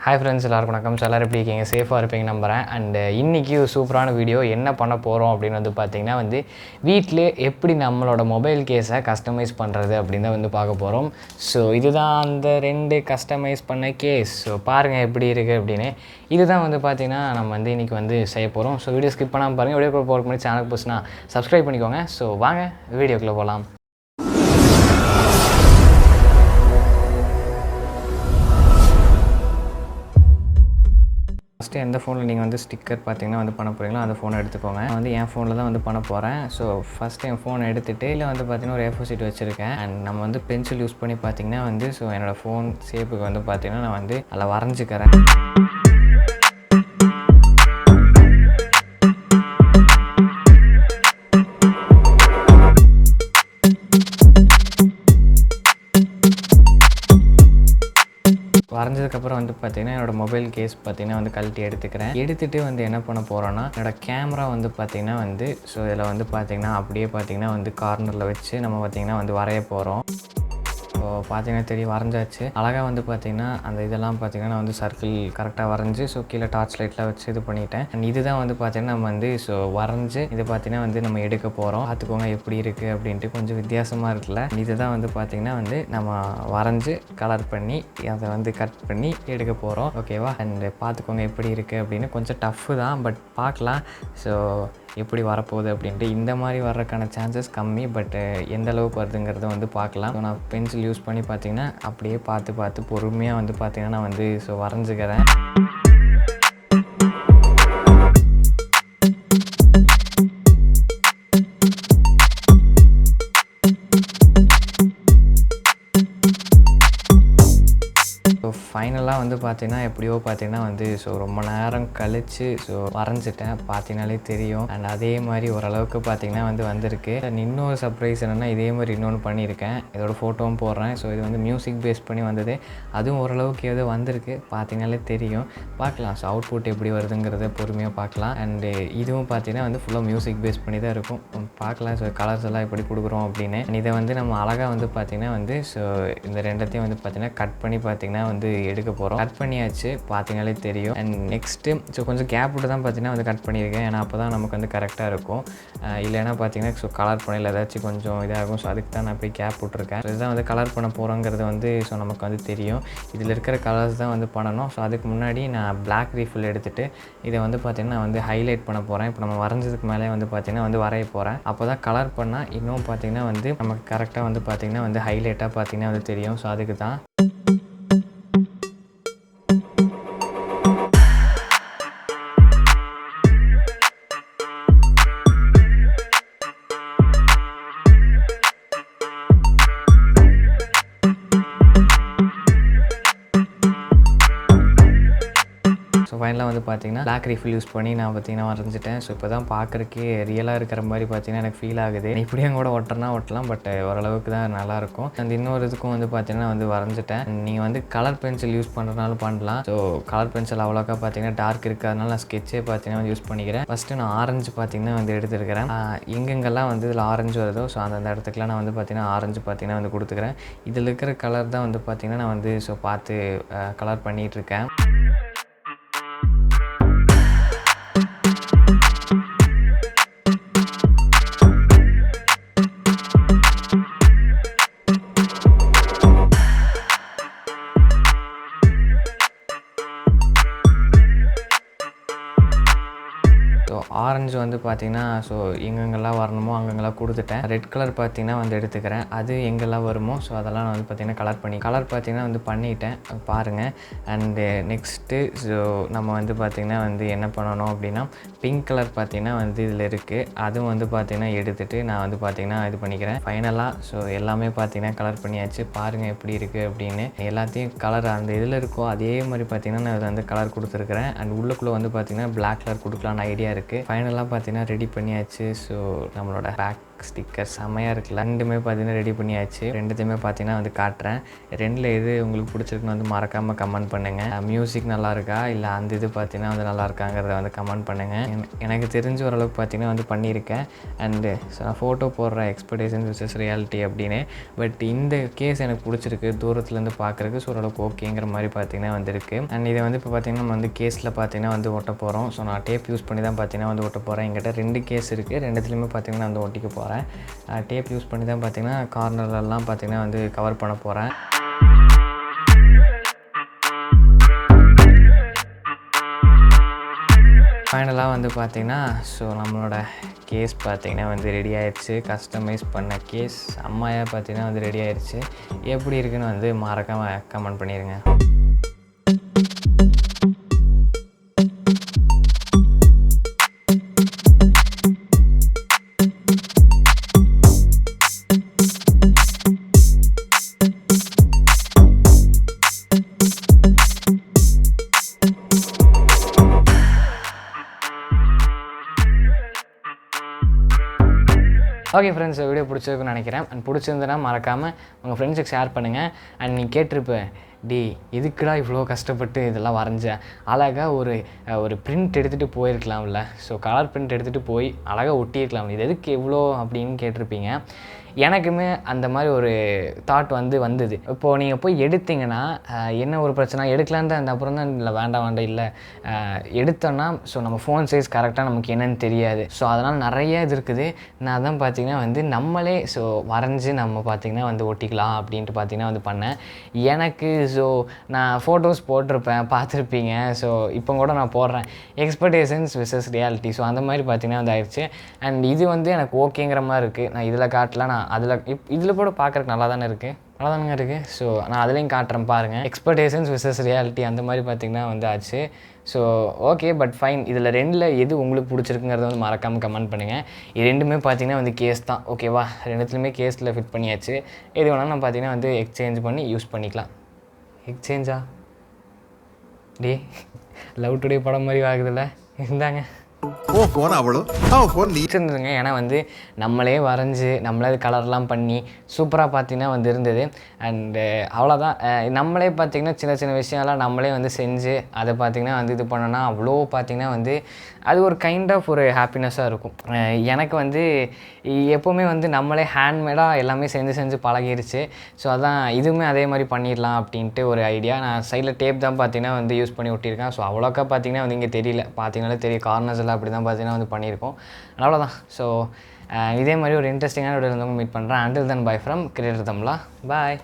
Hi friends, எல்லாருக்கும் வணக்கம். எல்லாரும் எப்படி இருக்கீங்க? சேஃபாக இருப்பீங்க நம்புகிறேன். அண்ட் இன்றைக்கி ஒரு சூப்பரான வீடியோ என்ன பண்ண போகிறோம் அப்படின்னு வந்து பார்த்திங்கன்னா வீட்டிலே எப்படி நம்மளோட மொபைல் கேஸை கஸ்டமைஸ் பண்ணுறது அப்படின்னு தான் பார்க்க போகிறோம். ஸோ இதுதான் அந்த 2 கஸ்டமைஸ் பண்ண கேஸ். ஸோ பாருங்கள் எப்படி இருக்குது அப்படின்னு. இதுதான் பார்த்திங்கன்னா நம்ம இன்றைக்கி செய்ய போகிறோம். ஸோ வீடியோ ஸ்கிப் பண்ணாமல் பாருங்கள். வீடியோ போகிறதுக்கு முன்னாடி சேனலுக்கு புதுசுனா சப்ஸ்கிரைப் பண்ணிக்கோங்க. ஸோ வாங்க வீடியோக்குள்ளே போகலாம். ஃபஸ்ட்டு எந்த ஃபோனில் நீங்கள் ஸ்டிக்கர் பார்த்தீங்கன்னா பண்ண போகிறீங்களோ அந்த ஃபோனை எடுத்துக்கோங்க. நான் என் ஃபோனில் தான் பண்ண போகிறேன். ஸோ ஃபஸ்ட்டு என் ஃபோனை எடுத்துகிட்டு இல்லை பார்த்தீங்கன்னா ஒரு A4 ஷீட் வச்சுருக்கேன். அண்ட் நம்ம பென்சில் யூஸ் பண்ணி பார்த்தீங்கன்னா ஸோ என்னோடய ஃபோன் ஷேப்புக்கு பார்த்தீங்கன்னா நான் அதில் வரைஞ்சிக்கிறேன். வரைஞ்சதுக்கப்புறம் பார்த்தீங்கன்னா என்னோடய மொபைல் கேஸ் பார்த்தீங்கன்னா கழட்டி எடுத்துக்கிறேன். எடுத்துகிட்டு என்ன பண்ண போகிறோன்னா என்னோடய கேமரா பார்த்தீங்கன்னா ஸோ இதில் பார்த்தீங்கன்னா அப்படியே பார்த்தீங்கன்னா கார்னரில் வச்சு நம்ம பார்த்தீங்கன்னா வரைய போகிறோம். ஸோ பார்த்தீங்கன்னா தெரியும் வரைஞ்சாச்சு. அழகாக பார்த்தீங்கன்னா அந்த இதெல்லாம் பார்த்தீங்கன்னா நான் சர்க்கிள் கரெக்டாக வரைஞ்சி ஸோ கீழே டார்ச் லைட்டில் வச்சு இது பண்ணிட்டேன். அண்ட் இதுதான் பார்த்தீங்கன்னா நம்ம ஸோ வரைஞ்சி இது பார்த்தீங்கன்னா நம்ம எடுக்க போகிறோம். பார்த்துக்கோங்க எப்படி இருக்குது அப்படின்ட்டு கொஞ்சம் வித்தியாசமாக இருக்குல்ல. இதுதான் பார்த்தீங்கன்னா நம்ம வரைஞ்சி கலர் பண்ணி அதை கட் பண்ணி எடுக்க போகிறோம். ஓகேவா? அண்ட் பார்த்துக்கோங்க எப்படி இருக்குது அப்படின்னு. கொஞ்சம் டஃப்பு தான், பட் பார்க்கலாம் ஸோ எப்படி வரப்போகுது அப்படின்ட்டு. இந்த மாதிரி வர்றதுக்கான சான்சஸ் கம்மி, பட் எந்த அளவுக்கு வருதுங்கிறத பார்க்கலாம். ஸோ நான் பென்சில் யூஸ் பண்ணி பார்த்தீங்கன்னா அப்படியே பார்த்து பொறுமையாக பார்த்தீங்கன்னா நான் ஸோ வரைஞ்சிக்கிறேன். ஃபைனலாக பார்த்தீங்கன்னா எப்படியோ பார்த்தீங்கன்னா ஸோ ரொம்ப நேரம் கழித்து ஸோ வரைஞ்சிட்டேன். பார்த்தீங்கனாலே தெரியும். அண்ட் அதே மாதிரி ஓரளவுக்கு பார்த்தீங்கன்னா வந்திருக்கு. அண்ட் இன்னொரு சர்ப்ரைஸ் என்னென்னா இதே மாதிரி இன்னொன்று பண்ணியிருக்கேன். இதோட ஃபோட்டோவும் போடுறேன். ஸோ இது மியூசிக் பேஸ் பண்ணி வந்தது. அதுவும் ஓரளவுக்கு ஏதோ வந்திருக்கு. பார்த்தீங்கனாலே தெரியும். பார்க்கலாம் ஸோ அவுட்புட் எப்படி வருதுங்கிறத பொறுமையாக பார்க்கலாம். அண்டு இதுவும் பார்த்தீங்கன்னா ஃபுல்லாக மியூசிக் பேஸ் பண்ணி தான் இருக்கும். பார்க்கலாம் ஸோ கலர்ஸ் எல்லாம் எப்படி கொடுக்குறோம் அப்படின்னு. இதை நம்ம அழகாக பார்த்தீங்கன்னா ஸோ இந்த ரெண்டத்தையும் பார்த்தீங்கன்னா கட் பண்ணி பார்த்தீங்கன்னா எடுக்க போகிறோம். கட் பண்ணியாச்சு, பார்த்தீங்கனாலே தெரியும். அண்ட் நெக்ஸ்ட்டு ஸோ கொஞ்சம் கேப் விட்டு தான் பார்த்தீங்கன்னா கட் பண்ணியிருக்கேன். ஏன்னா அப்போ தான் நமக்கு கரெக்டாக இருக்கும். இல்லைன்னா பார்த்தீங்கன்னா ஸோ கலர் பண்ணல ஏதாச்சும் கொஞ்சம் இதாகும். ஸோ அதுக்கு தான் நான் போய் கேப் விட்ருக்கேன். இதுதான் கலர் பண்ண போகிறோங்கிறது ஸோ நமக்கு தெரியும். இதில் இருக்கிற கலர்ஸ் தான் பண்ணணும். ஸோ அதுக்கு முன்னாடி நான் பிளாக் ரீஃபில் எடுத்துகிட்டு இதை பார்த்தீங்கன்னா நான் ஹைலைட் பண்ண போகிறேன். இப்போ நம்ம வரைஞ்சதுக்கு மேலே பார்த்தீங்கன்னா வரைய போகிறேன். அப்போ தான் கலர் பண்ணால் இன்னும் பார்த்தீங்கன்னா நமக்கு கரெக்டாக பார்த்தீங்கன்னா ஹைலைட்டாக பார்த்தீங்கன்னா தெரியும். ஸோ அதுக்கு தான் ஃபைனலாக பார்த்தீங்கன்னா பிளாக் ரீஃபில் யூஸ் பண்ணி நான் பார்த்தீங்கன்னா வரைஞ்சிட்டேன். ஸோ இப்போ தான் பார்க்குறக்கே ரியலாக இருக்கிற மாதிரி பார்த்தீங்கன்னா எனக்கு ஃபீல் ஆகுது. இப்படியும் கூட ஒட்டலாம், பட் ஓரளவுக்கு தான் நல்லாயிருக்கும். அந்த இன்னொரு இதுக்கும் பார்த்தீங்கன்னா வரைஞ்சிட்டேன். நீங்கள் கலர் பென்சில் யூஸ் பண்ணுறதுனாலும் பண்ணலாம். ஸோ கலர் பென்சில் அவ்வளோக்கா பார்த்தீங்கன்னா டார்க் இருக்கிறதுனால நான் ஸ்கெட்சே பார்த்தீங்கன்னா யூஸ் பண்ணிக்கிறேன். ஃபஸ்ட்டு நான் ஆரஞ்சு பார்த்தீங்கன்னா எடுத்துருக்கிறேன். எங்கெங்கெல்லாம் இதில் ஆரஞ்சு வருதோ ஸோ அந்த இடத்துக்குலாம் நான் பார்த்தீங்கன்னா ஆரஞ்சு பார்த்தீங்கன்னா கொடுத்துக்கிறேன். இதில் இருக்கிற கலர் தான் பார்த்தீங்கன்னா நான் ஸோ பார்த்து கலர் பண்ணிகிட்ருக்கேன். ஆரஞ்சு பார்த்தீங்கன்னா ஸோ எங்கெங்கெல்லாம் வரணுமோ அங்கெங்கெல்லாம் கொடுத்துட்டேன். ரெட் கலர் பார்த்தீங்கன்னா எடுத்துக்கிறேன். அது எங்கெல்லாம் வருமோ ஸோ அதெல்லாம் நான் பார்த்தீங்கன்னா கலர் பார்த்தீங்கன்னா பண்ணிட்டேன். பாருங்கள். அண்டு நெக்ஸ்ட்டு ஸோ நம்ம பார்த்தீங்கன்னா என்ன பண்ணணும் அப்படின்னா பிங்க் கலர் பார்த்தீங்கன்னா இதில் இருக்குது. அதுவும் பார்த்தீங்கன்னா எடுத்துகிட்டு நான் பார்த்தீங்கன்னா இது பண்ணிக்கிறேன். ஃபைனலாக ஸோ எல்லாமே பார்த்தீங்கன்னா கலர் பண்ணியாச்சு. பாருங்கள் எப்படி இருக்குது அப்படின்னு. எல்லாத்தையும் கலர் அந்த இதில் இருக்கோ அதே மாதிரி பார்த்தீங்கன்னா நான் கலர் கொடுத்துருக்குறேன். அண்ட் உள்ளுக்குள்ளே பார்த்தீங்கன்னா பிளாக் கலர் கொடுக்கலான்னு ஐடியா இருக்குது. ஃபைனலாக பார்த்தீங்கன்னா ரெடி பண்ணியாச்சு. ஸோ நம்மளோட பேக் ஸ்டிக்கர் செம்மையாக இருக்குல்ல. ரெண்டுமே பார்த்தீங்கன்னா ரெடி பண்ணியாச்சு. ரெண்டுத்தையுமே பார்த்தீங்கன்னா வந்து காட்டுறேன். ரெண்டில் எது உங்களுக்கு பிடிச்சிருக்குன்னு வந்து மறக்காமல் கமெண்ட் பண்ணுங்கள். மியூசிக் நல்லா இருக்கா இல்லை அந்த இது பார்த்தீங்கன்னா வந்து நல்லா இருக்காங்கிறத வந்து கமெண்ட் பண்ணுங்கள். எனக்கு தெரிஞ்ச ஓரளவுக்கு பார்த்தீங்கன்னா வந்து பண்ணியிருக்கேன். அண்டு நான் ஃபோட்டோ போடுற எக்ஸ்பெக்டேஷன்ஸ் விசஸ் ரியாலிட்டி அப்படின்னு. பட் இந்த கேஸ் எனக்கு பிடிச்சிருக்கு தூரத்துலேருந்து பார்க்குறதுக்கு. ஸோ ஓரளவுக்கு ஓகேங்கிற மாதிரி பார்த்தீங்கன்னா வந்துருக்கு. அண்ட் இதை வந்து இப்போ பார்த்தீங்கன்னா நம்ம வந்து கேஸில் பார்த்தீங்கன்னா வந்து ஒட்ட போகிறோம். ஸோ நான் டேப் யூஸ் பண்ணி தான் பார்த்தீங்கன்னா வந்து ஒட்ட போகிறேன். என்கிட்ட 2 கேஸ் இருக்குது. ரெண்டுத்துலேயுமே பார்த்தீங்கன்னா வந்து ஒட்டிக்க போகிறேன். டேப் யூஸ் பண்ணி தான் பார்த்தீங்கன்னா கார்னர்லலாம் பார்த்தீங்கன்னா வந்து கவர் பண்ண போகிறேன். ஃபைனலாக வந்து பார்த்திங்கன்னா ஸோ நம்மளோட கேஸ் பார்த்திங்கன்னா வந்து ரெடி ஆயிடுச்சு. கஸ்டமைஸ் பண்ண கேஸ் செம்மையாக பார்த்திங்கன்னா வந்து ரெடி ஆயிடுச்சு. எப்படி இருக்குன்னு வந்து மறக்காமல் கமெண்ட் பண்ணிடுங்க. ஓகே ஃப்ரெண்ட்ஸ், வீடியோ பிடிச்சிருக்குன்னு நினைக்கிறேன். அண்ட் பிடிச்சிருந்தனா மறக்காமல் உங்கள் ஃப்ரெண்ட்ஸுக்கு ஷேர் பண்ணுங்கள். அண்ட் நீ கேட்டிருப்பேன், எதுக்குடா இவ்வளோ கஷ்டப்பட்டு இதெல்லாம் வரைஞ்சேன், அழகாக ஒரு பிரிண்ட் எடுத்துகிட்டு போயிருக்கலாம்ல. ஸோ கலர் பிரிண்ட் எடுத்துகிட்டு போய் அழகாக ஒட்டியிருக்கலாம், இது எதுக்கு இவ்வளோ அப்படின்னு கேட்டிருப்பீங்க. எனக்குமே அந்த மாதிரி ஒரு தாட் வந்தது. இப்போது நீங்கள் போய் எடுத்திங்கன்னா என்ன ஒரு பிரச்சனை, எடுக்கலான்னு தான் அப்புறம் தான் இல்லை வேண்டாம் இல்லை எடுத்தோன்னா ஸோ நம்ம ஃபோன் சைஸ் கரெக்டாக நமக்கு என்னென்னு தெரியாது. ஸோ அதனால் நிறைய இது இருக்குது. நான் அதான் பார்த்திங்கன்னா வந்து நம்மளே ஸோ வரைஞ்சி நம்ம பார்த்திங்கன்னா வந்து ஒட்டிக்கலாம் அப்படின்ட்டு பார்த்திங்கன்னா வந்து பண்ணேன். எனக்கு ஸோ நான் ஃபோட்டோஸ் போட்டிருப்பேன், பார்த்துருப்பீங்க. ஸோ இப்போ கூட நான் போடுறேன், எக்ஸ்பெக்டேஷன்ஸ் விசஸ் ரியாலிட்டி. ஸோ அந்த மாதிரி பார்த்திங்கன்னா வந்து ஆயிடுச்சு. அண்ட் இது வந்து எனக்கு ஓகேங்கிற மாதிரி இருக்குது. நான் இதில் காட்டலாம், நான் அதில் இதில் கூட பார்க்குறக்கு நல்லா தானே இருக்குது. ஸோ நான் அதுலேயும் காட்டுறேன் பாருங்கள். எக்ஸ்பெக்டேஷன்ஸ் விசஸ் ரியாலிட்டி அந்த மாதிரி பார்த்திங்கன்னா வந்து ஆச்சு. So okay, but fine. இதில் ரெண்டில் எது உங்களுக்கு பிடிச்சிருக்குங்கிறத வந்து மறக்காமல் கமெண்ட் பண்ணுங்கள். இது ரெண்டுமே பார்த்திங்கன்னா வந்து கேஸ் தான், ஓகேவா? ரெண்டுத்துலையுமே கேஸில் ஃபிட் பண்ணியாச்சு. எது வேணாலும் நம்ம பார்த்திங்கன்னா வந்து எக்ஸ்சேஞ்ச் பண்ணி யூஸ் பண்ணிக்கலாம். எக்ஸ்சேஞ்சா லவ் டுடே படம் மாதிரி ஆகுதுல்ல, இருந்தாங்க இருந்ததுங்க. ஏன்னா வந்து நம்மளே வரைஞ்சி நம்மளே கலர்லாம் பண்ணி சூப்பராக பார்த்திங்கன்னா வந்து இருந்தது. அண்டு அவ்வளோதான். நம்மளே பார்த்திங்கன்னா சின்ன சின்ன விஷயம்லாம் நம்மளே வந்து செஞ்சு அதை பார்த்திங்கன்னா வந்து இது பண்ணோன்னா அவ்வளோ பார்த்திங்கன்னா வந்து அது ஒரு கைண்ட் ஆஃப் ஒரு ஹாப்பினஸ்ஸாக இருக்கும். எனக்கு வந்து எப்போவுமே வந்து நம்மளே ஹேண்ட்மேடாக எல்லாமே செஞ்சு பழகிருச்சு. ஸோ அதான் இதுவுமே அதே மாதிரி பண்ணிடலாம் அப்படின்ட்டு ஒரு ஐடியா. நான் சைடில் டேப் தான் பார்த்திங்கன்னா வந்து யூஸ் பண்ணி ஒட்டியிருக்கேன். ஸோ அவ்வளோக்கா பார்த்திங்கன்னா வந்து இங்கே தெரியல, பார்த்திங்கனாலே தெரியும், கார்னர்ஸ் எல்லாம் அப்படி தான் பார்த்திங்கன்னா வந்து பண்ணியிருக்கோம். அவ்வளோதான். ஸோ இதே மாதிரி ஒரு இன்ட்ரெஸ்டிங்கான வீடியோ வந்து மீட் பண்ணுறேன். Until then by from creator Tamizha. Bye.